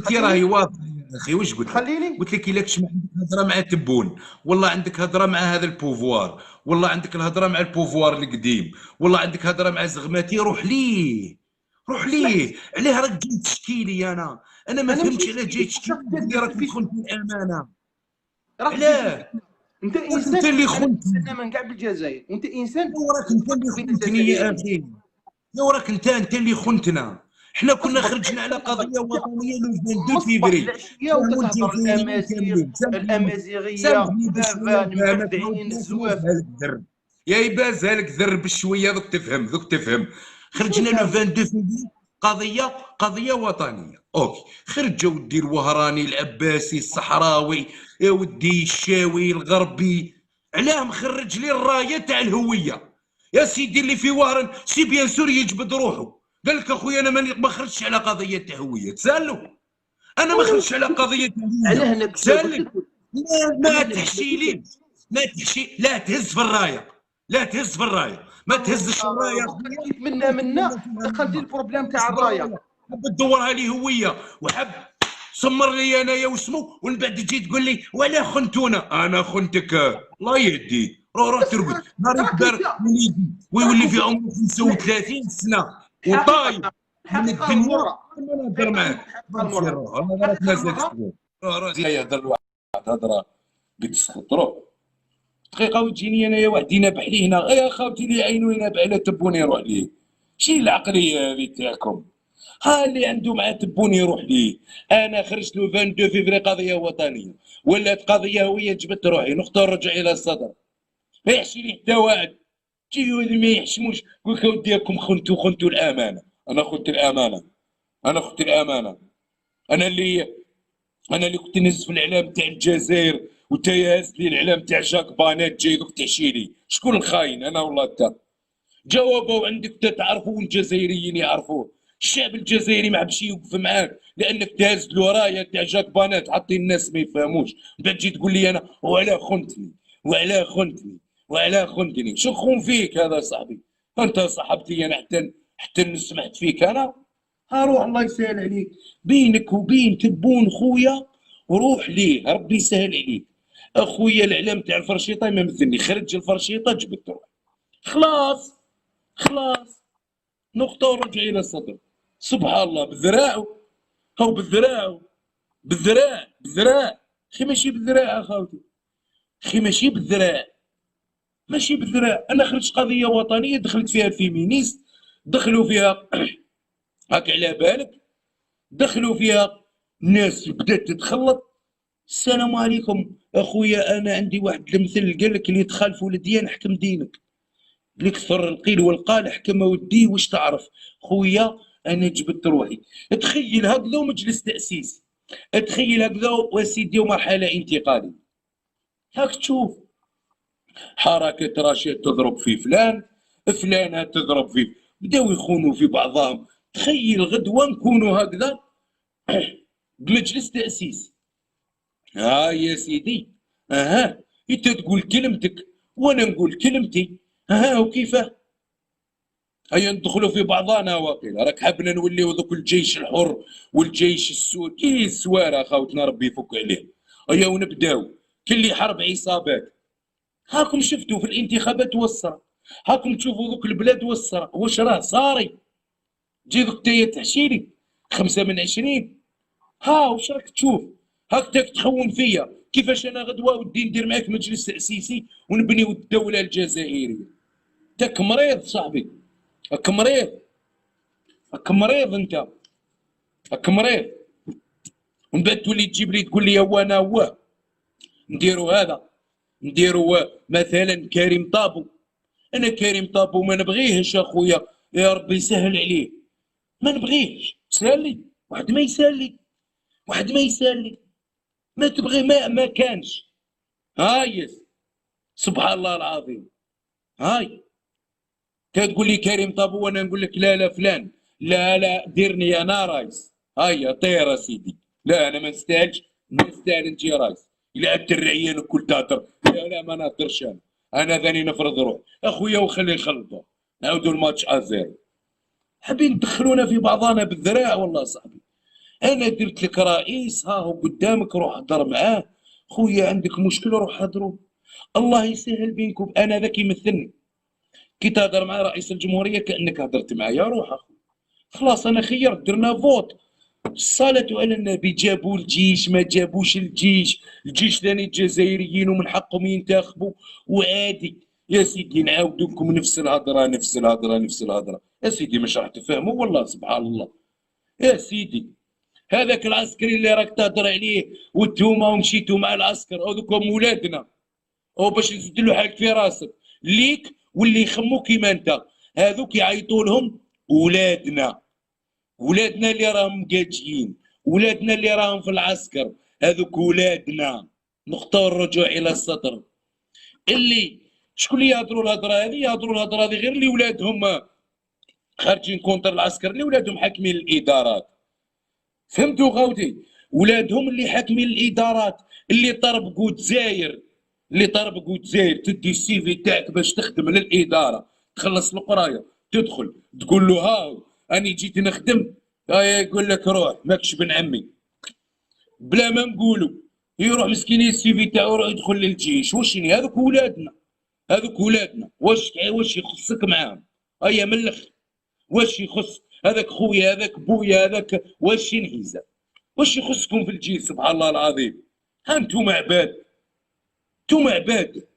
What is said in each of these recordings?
قلتي راهي واضحه يا اخي. واش قلت لك؟ خليني. قلت لك الا كنت ما عندك هضره مع تبون، والله عندك هضره مع هذا البوفوار، والله عندك الهضره مع البوفوار القديم، والله عندك هضره مع زغماتي، روح ليه، روح ليه. علاه راك جاي تشكي لي انا ما انا ماشي فهمتش علاه نشكي جاي لك، تشكي شفت لي، تقول لي راك في تخون في الامانه. راك جاي علاه؟ تلفتنا. انت انت انسان، اللي انا خنتني. انسان من كاع بالجزائر، وانت انسان وراك انت اللي بين خنتني يا الجزائريين. اخي. يا وراك انت اللي خنتنا. احنا كنا اصبر خرجنا على اصبر قضيه وطنيه لو 22 مصبح فيفري. العشيه فهموا وتتهضر الجزائريين الامازيغ، كاملين. سامحوني، الامازيغيه سامحني بشويه بافان نفهمك. ما مكردعين ودناش الزواف. يبازها لك ذر، يا يبازها لك ذر بشويه، دوك تفهم، دوك تفهم. واش خرجنا لو نفهم؟ 22 فيفري، قضيه وطنيه، اوكي. خرج ودي الوهراني، العباسي، الصحراوي، يا ودي الشاوي، الغربي. علاه مخرج لي الرايه تاع الهويه؟ يا سيدي اللي في وهران سي بيان سور يجبد روحه. قال لك اخويا انا ما خرجتش على قضيه تاع هويه، تسالوا. انا ما خرجتش على قضيه تاع هويه، علاه انا قلت تسالي. لك. ما علاه انا تحشي قلت لك. لي، ما تحشي، لا تهز في الرايه، لا تهز في الرايه، ما تهزش الرايه دوكا اخويا. جيت منا وكلنا فيها دخلتي منا. البروبليم هز تاع في الرايه. الرايه، حب تدورها لي هويه، وحب سمر لي انايا واسمو، ومن بعد تجي تقول لي ولا خنتونا. انا خنتك؟ الله يهديك، روح ترقد. اسمع، نهار راك يكبر انت وليدي ويولي راك في انت عمره 35 سنه وطاير الحقيقه، من الحقيقه الدنيا. المره. انا نهضر الحقيقه معاك. الحقيقه بمشي المره روح، انا راك الحقيقه مازال المره. تقول روح يهضر واحد هضره بتسخط روح دقيقه وتجيني انايا واحد ينابح لي هنا. يا خاوتي لي عينو ينابح على تبوني يروح ليه. شي العقليه هذه تاعكم؟ ها اللي عنده مع تبوني يروح ليه. انا خرجت له 22 فيفري قضيه وطنيه، ولات قضيه هويه، جبت روحي نقطه ونرجع الى الصدر. ما يحشي لي حتى واحد. تيجيو اللي ما يحشموش يقول لك اودي راكم خنتوا الامانه. انا خنت الامانه؟ انا خنت الامانه؟ انا اللي انا اللي كنت نهز في الاعلام تاع الجزائر، وانت هاز لي الاعلام تاع جاك بانات جاي دوك تحشي لي. شكون الخاين، انا ولا انت؟ جاوبوا عندك تعرفوا، والجزائريين يعرفوه. الشعب الجزائري ما حبش يوقف معاك لانك تهز له رايه تاع جاك بانات حاطين الناس ما يفهموش. بعد تجي تقول لي انا وعلاه خنتني، وعلاه خنتني، وعلاه خنتني. شو خون فيك هذا صاحبي؟ انت صاحبتي انا حتى سمعت فيك انا. روح الله يسهل عليك. بينك وبين تبون خويا وروح ليه، ربي يسهل عليك. اخويا الاعلام تاع الفرشيطه ما مثلني، خرج الفرشيطه جبت روح. خلاص، خلاص، نقطه ورجع الى السطر. سبحان الله، بالذراع، هو بالذراع، بالذراع. اخي ماشي بالذراع اخوتي، اخي ماشي بالذراع، ماشي بالذراع. انا خرجت قضيه وطنيه دخلت فيها الفيمينيست، دخلوا فيها هاك على بالك، دخلوا فيها ناس بدات تتخلط. السلام عليكم اخويا، انا عندي واحد المثل قال لك اللي تخالف ولد ديان حكم دينك، اللي كثر القيل والقال حكم وديه. واش تعرف خويا؟ انا جبت روحي. تخيل هكذا مجلس تاسيس، تخيل هكذا وسيدي ومرحله انتقاليه. هاك تشوف حركه رشيد تضرب في فلان، فلانه تضرب في، بداو يخونوا في بعضهم. تخيل غدوه نكونوا هكذا بمجلس تاسيس. ها يا سيدي، اها، انت تقول كلمتك وانا نقول كلمتي، ها وكيفاه. هيا ندخلوا في بعضنا واقيلا. راك حابنا نوليو ذوك الجيش الحر والجيش السود، كي السواره خاوتنا ربي يفك عليه. هيا ونبداو كل حرب عصابات. هاكم شفتوا في الانتخابات وصرا، هاكم تشوفوا ذوك البلاد وصرا واش راه صاري. تجي ذوك تايا تحشيلي 5 من 20. ها واش راك تشوف؟ هكذاك تخون فيا كيفاش انا غدوه ودي ندير معاك مجلس تاسيسي ونبنيو الدوله الجزائريه. تاك مريض صاحبي، راك مريض، راك مريض انت، راك مريض. ومن بعد تولي تجيب لي تقول لي هو انا هو نديرو هذا، نديرو مثلا كريم طابو. انا كريم طابو ما نبغيهش اخويا، يا ربي يسهل عليه، ما نبغيهش. سهل لي واحد، ما يسهل لي واحد، ما يسهل لي، ما تبغي ما كانش. هاي سبحان الله العظيم. هاي تقول لي كريم طابو وانا نقول لك لا لا فلان، لا لا ديرني انا رايس. هيا طير سيدي. لا انا ما نستاهلش، ما نستاهل انت يا رايس. الا الدرعيه الكل تهدر، لا لا ما نهدرش انا ذاني نفرض روح اخويا وخلي نخلطوا نعاودوا الماتش ازيرو. حابين تدخلونا في بعضنا بالذراع والله صاحبي. انا درت لك رئيس، ها هو قدامك، روح هضر معاه. خويا عندك مشكل روح هضروا، الله يسهل بينكم. انا ذاك يمثلني، كي تهضر مع رئيس الجمهوريه كانك هضرت معايا. روح اخو، خلاص انا خيرت، درنا فوت. الصلاة على النبي، جابوا الجيش ما جابوش الجيش، الجيش ثاني الجزائريين ومن حقهم ينتخبوا وعادي. يا سيدي نعاودوا لكم نفس الهضره نفس الهضره نفس الهضره. يا سيدي مش راح تفهموا والله سبحان الله. يا سيدي هذاك العسكري اللي راك تهضر عليه وانتوما ومشيتوا مع العسكر، هذوكم ولادنا، او باش نزيد له حاجه في راسك ليك واللي يخمو كيما انت. هذوك يعيطوا لهم ولادنا، ولادنا اللي راهم مقاتلين، ولادنا اللي راهم في العسكر، هذوك ولادنا. نقطة الرجوع إلى السطر. اللي شكون اللي يهضروا الهضرة هذه؟ يهضروا الهضرة هذه غير اللي ولادهم خارجين كونتر العسكر، اللي ولادهم حاكمين الإدارات. فهمتوا غاودي؟ ولادهم اللي حاكمين الإدارات، اللي طربقوا دزاير، اللي طربقوا دزاير. تدي السي في تاعك باش تخدم للإدارة، تخلص القراية، تدخل تقول له هاو أني جيت نخدم، يقول لك روح ماكش بن عمي. بلا ما نقولوا يروح مسكين السي في تاعو يروح يدخل للجيش. وشني هذوك ولادنا، هذوك ولادنا. واش يخصك معاهم؟ هيا من الاخر، واش يخص هذاك خويا هذاك بويا هذاك واش ينهزه؟ واش يخصكم في الجيش؟ سبحان الله العظيم. ها انتم عباد، انتم عباد.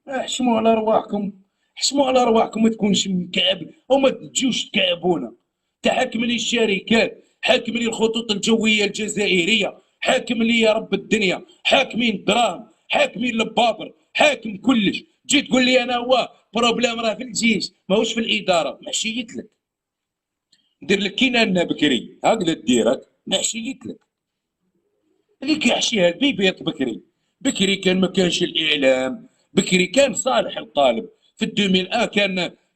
احشموا على رواحكم، احشموا على رواحكم، ما تكونش مكعب وما تجوش تكعبونا. تحكم لي الشركات، حاكم لي الخطوط الجويه الجزائريه، حاكم لي يا رب الدنيا، حاكمين الدراهم، حاكمين البابر، حاكم كلش. تجي تقول لي انا هو بروبليم راه في الجيش ماهوش في الاداره. محشيت لك، ندير لك كينا بكري هكذا ديرك، محشيت لك. هذيك يحشيها البيبيط بكري. بكري كان ما كانش الاعلام، بكري كان صالح القالب. في الدوميل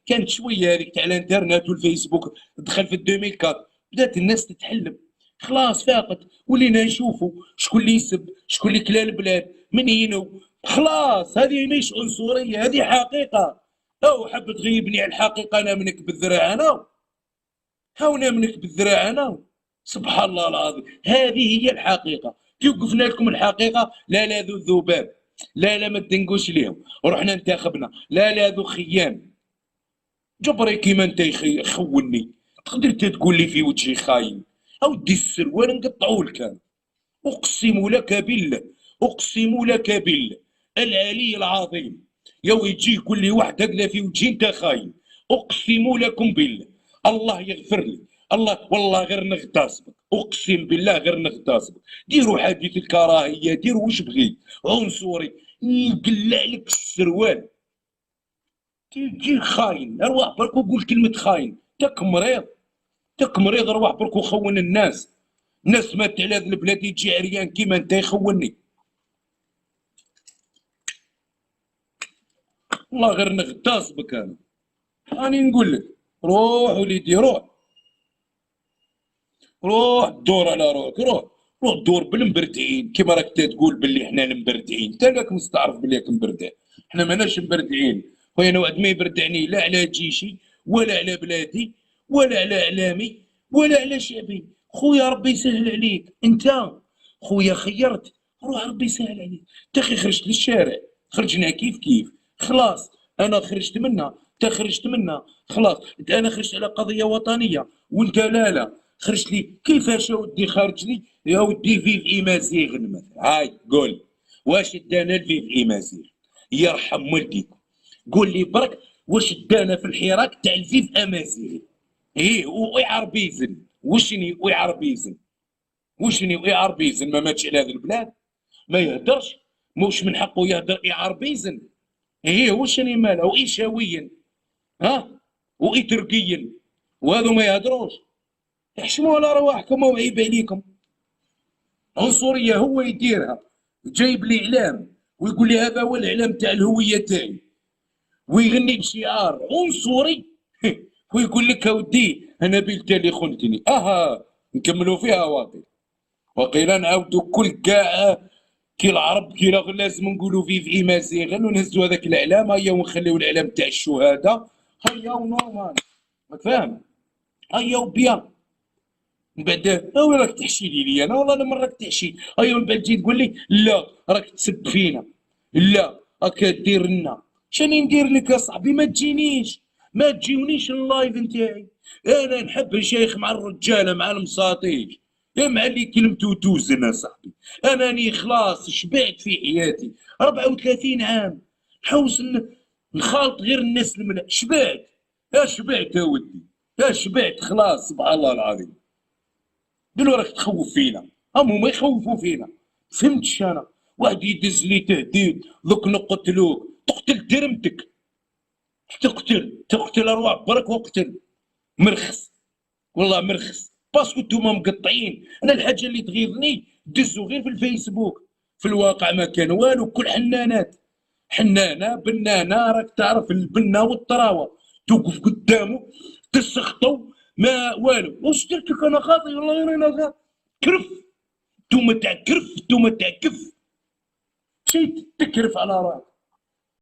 كانت شويه هذيك تاع الانترنت والفيسبوك. دخل في الدوميل كات بدات الناس تتحلم، خلاص فاقت. ولينا نشوفوا شكون اللي يسب، شكون اللي كلا البلاد من هينو. خلاص هذه مش عنصريه، هذه حقيقه. او حب تغيبني على الحقيقه نامنك بالذراع انا، هاو نامنك بالذراع انا. سبحان الله العظيم، هذه هي الحقيقه. كي وقفنا لكم الحقيقه، لا ذو الذباب، لا ما تدنقوش ليهم. رحنا انتخبنا، لا ذو خيام. جبري كيما انت خوني، تقدر تقول لي في وجهي خاين؟ اودي السروال نقطعوا لك انا. اقسم لك بالله، اقسم لك بالله العلي العظيم. يو يجي يقول لي واحد هكذا في وجهي انت خاين، اقسم لكم بالله الله يغفر لي. الله والله غير نغتصبك، اقسم بالله غير نغتصبك. ديروا حديث الكراهيه، ديروا واش بغيت، عنصري نقلع لك السروال. تجي خاين، اروح برك وقول كلمه خاين. تاك مريض، تاك مريض، اروح برك وخون الناس. الناس مات على هذا البلاد يجي عريان كيما انت يخونني. والله غير نغتصبك انا. راني نقول لك روح وليدي، روح روح دور على روحك، روح دور بالمبردعين. كيما راك تقول باللي حنا المبردعين، انت راك مستعرف باللي راك مبردع. حنا ماناش مبردعين خويا. انا واحد ما يبردعني لا على جيشي ولا على بلادي ولا على اعلامي ولا على شعبي. خويا ربي يسهل عليك انت، خويا خيرت، روح ربي يسهل عليك. انت اخي خرجت للشارع، خرجنا كيف كيف، خلاص. انا خرجت منها، انت خرجت منها، خلاص. انا خرجت على قضيه وطنيه وانت لا خرجت لي. كيفاش يا ودي خارج لي يا ودي فيف ايمازيغ مثلا؟ هاي قول واش دانا الفيف ايمازيغ؟ يرحم والديك قول لي برك واش دانا في الحراك تاع الفيف امازيغ؟ ايه ويعربيزن وشني ويعربيزن، وشني ويعربيزن؟ ما ماتش على هذه البلاد، ما يهدرش، موش من حقه يهدر يعربيزن. ايه وشني ماله وايشاويا ها وايتركيا وهذو ما يهدروش. احشموا على رواحكم وعيب عليكم. عنصريه هو يديرها، جايب لي اعلام ويقول لي هذا هو الاعلام تاع الهويه تاعي، ويغني بشعار عنصري ويقول لك اودي انا بلت اللي خنتني. اها نكملوا فيها وقيلا نعاودوا كل كاع كي العرب كي لازم نقولوا في مازيغن ونهزوا هذاك الاعلام. هيا ونخليو الاعلام تاع الشهداء، هيا ونورمال، راك فاهم؟ هيا وبيان. من بعد وين راك تحشي لي انا والله انا من راك تحشي. ايوا من بعد تجي تقول لي لا راك تسب فينا، لا راك دير لنا. شاني ندير لك يا صاحبي؟ ما تجينيش، ما تجيونيش اللايف نتاعي. انا نحب نشيخ مع الرجاله مع المساطيش، يا مع اللي كلمته توزن يا صاحبي. انا راني خلاص شبعت في حياتي 34 عام، نحوس نخالط غير الناس الملا. شبعت، يا شبعت يا ودي، يا شبعت خلاص سبحان الله العظيم. قالوا راك تخوف فينا، هما يخوفوا فينا. فهمتش انا؟ واحد يدز لي تهديد دوك نقتلوك، تقتل ترمتك، تقتل ارواح برك واقتل. مرخص والله مرخص، باسكو نتوما مقطعين. انا الحاجه اللي تغيظني دزوا غير في الفيسبوك، في الواقع ما كان والو. كل حنانات، حنانه بنانه، راك تعرف البنه والطراوه، توقف قدامه تسخطوا ما والو. واش درت لك انا خاطي؟ والله غير انا غير كرف. نتوما تاع كرف، نتوما تاع كف، شي تكرف على راك.